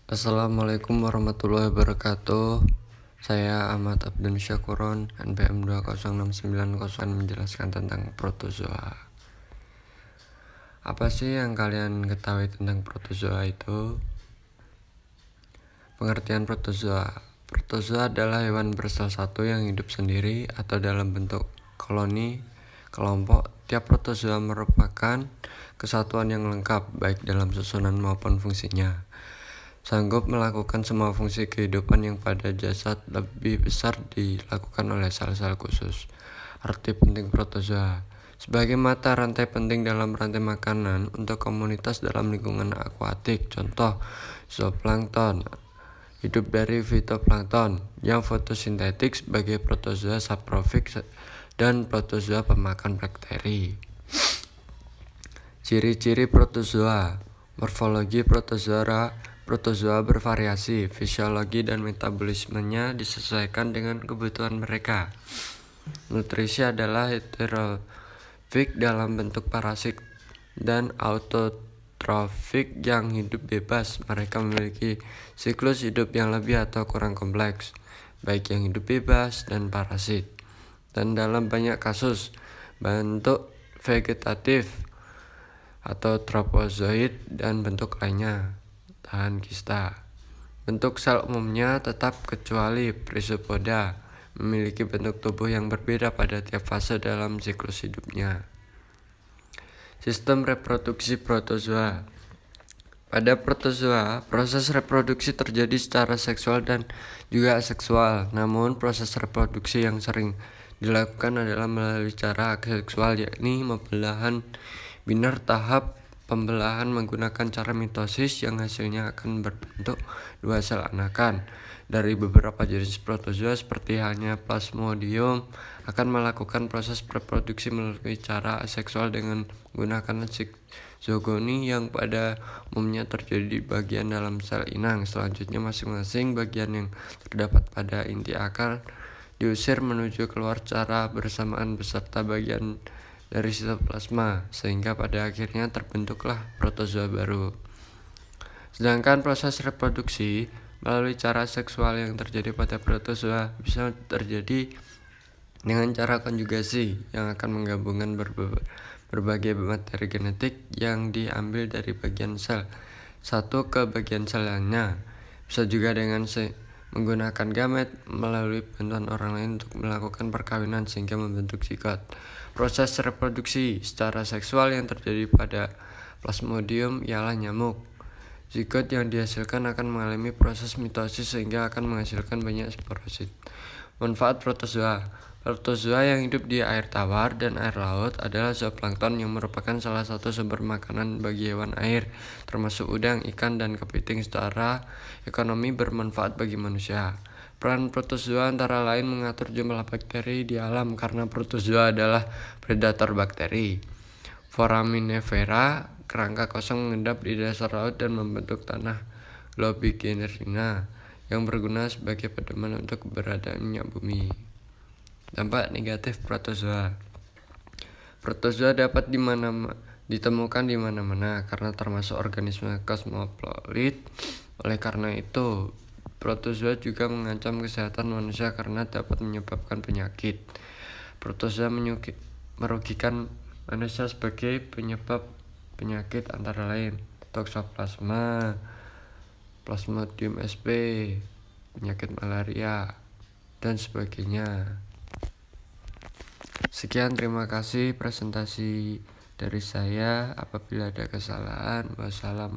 Assalamualaikum warahmatullahi wabarakatuh. Saya Ahmad Abdun Syakuron, NPM 20690 menjelaskan tentang protozoa. Apa sih yang kalian ketahui tentang protozoa itu? Pengertian protozoa. Protozoa adalah hewan bersel satu yang hidup sendiri atau dalam bentuk koloni kelompok. Tiap protozoa merupakan kesatuan yang lengkap baik dalam susunan maupun fungsinya. Sanggup melakukan semua fungsi kehidupan yang pada jasad lebih besar dilakukan oleh sel-sel khusus. Arti penting protozoa. Sebagai mata rantai penting dalam rantai makanan untuk komunitas dalam lingkungan akuatik, contoh zooplankton, hidup dari fitoplankton yang fotosintetik sebagai protozoa saprofit dan protozoa pemakan bakteri. Ciri-ciri protozoa. Morfologi protozoa bervariasi, fisiologi dan metabolismenya disesuaikan dengan kebutuhan mereka. Nutrisi adalah heterofik dalam bentuk parasit dan autotrofik yang hidup bebas. Mereka memiliki siklus hidup yang lebih atau kurang kompleks, baik yang hidup bebas dan parasit. Dan dalam banyak kasus, bentuk vegetatif atau tropozoid dan bentuk lainnya tahan kista. Bentuk sel umumnya tetap kecuali Chrysopoda memiliki bentuk tubuh yang berbeda pada tiap fase dalam siklus hidupnya. Sistem reproduksi protozoa. Pada protozoa, proses reproduksi terjadi secara seksual dan juga aseksual. Namun, proses reproduksi yang sering dilakukan adalah melalui cara aseksual, yakni pembelahan binar. Tahap pembelahan menggunakan cara mitosis yang hasilnya akan berbentuk dua sel anakan. Dari beberapa jenis protozoa seperti halnya Plasmodium akan melakukan proses reproduksi melalui cara aseksual dengan menggunakan zogoni yang pada umumnya terjadi di bagian dalam sel inang. Selanjutnya masing-masing bagian yang terdapat pada inti akar diusir menuju keluar secara bersamaan beserta bagian dari sitoplasma, sehingga pada akhirnya terbentuklah protozoa baru. Sedangkan proses reproduksi melalui cara seksual yang terjadi pada protozoa bisa terjadi dengan cara konjugasi yang akan menggabungkan berbagai materi genetik yang diambil dari bagian sel satu ke bagian sel lainnya. Bisa juga dengan menggunakan gamet melalui bantuan orang lain untuk melakukan perkawinan sehingga membentuk zigot. Proses reproduksi secara seksual yang terjadi pada Plasmodium ialah nyamuk. Zigot yang dihasilkan akan mengalami proses mitosis sehingga akan menghasilkan banyak sporosit. Manfaat protozoa. Protozoa yang hidup di air tawar dan air laut adalah zooplankton yang merupakan salah satu sumber makanan bagi hewan air, termasuk udang, ikan, dan kepiting. Secara ekonomi bermanfaat bagi manusia. Peran protozoa antara lain mengatur jumlah bakteri di alam karena protozoa adalah predator bakteri. Foraminifera, kerangka kosong mengendap di dasar laut dan membentuk tanah globigerina yang berguna sebagai pedoman untuk keberadaan minyak bumi. Dampak negatif protozoa. Protozoa dapat ditemukan di mana-mana karena termasuk organisme kosmopolit. Oleh karena itu, protozoa juga mengancam kesehatan manusia karena dapat menyebabkan penyakit. Protozoa merugikan manusia sebagai penyebab penyakit antara lain toksoplasma, Plasmodium sp, penyakit malaria, dan sebagainya. Sekian, terima kasih presentasi dari saya. Apabila ada kesalahan, wassalamualaikum.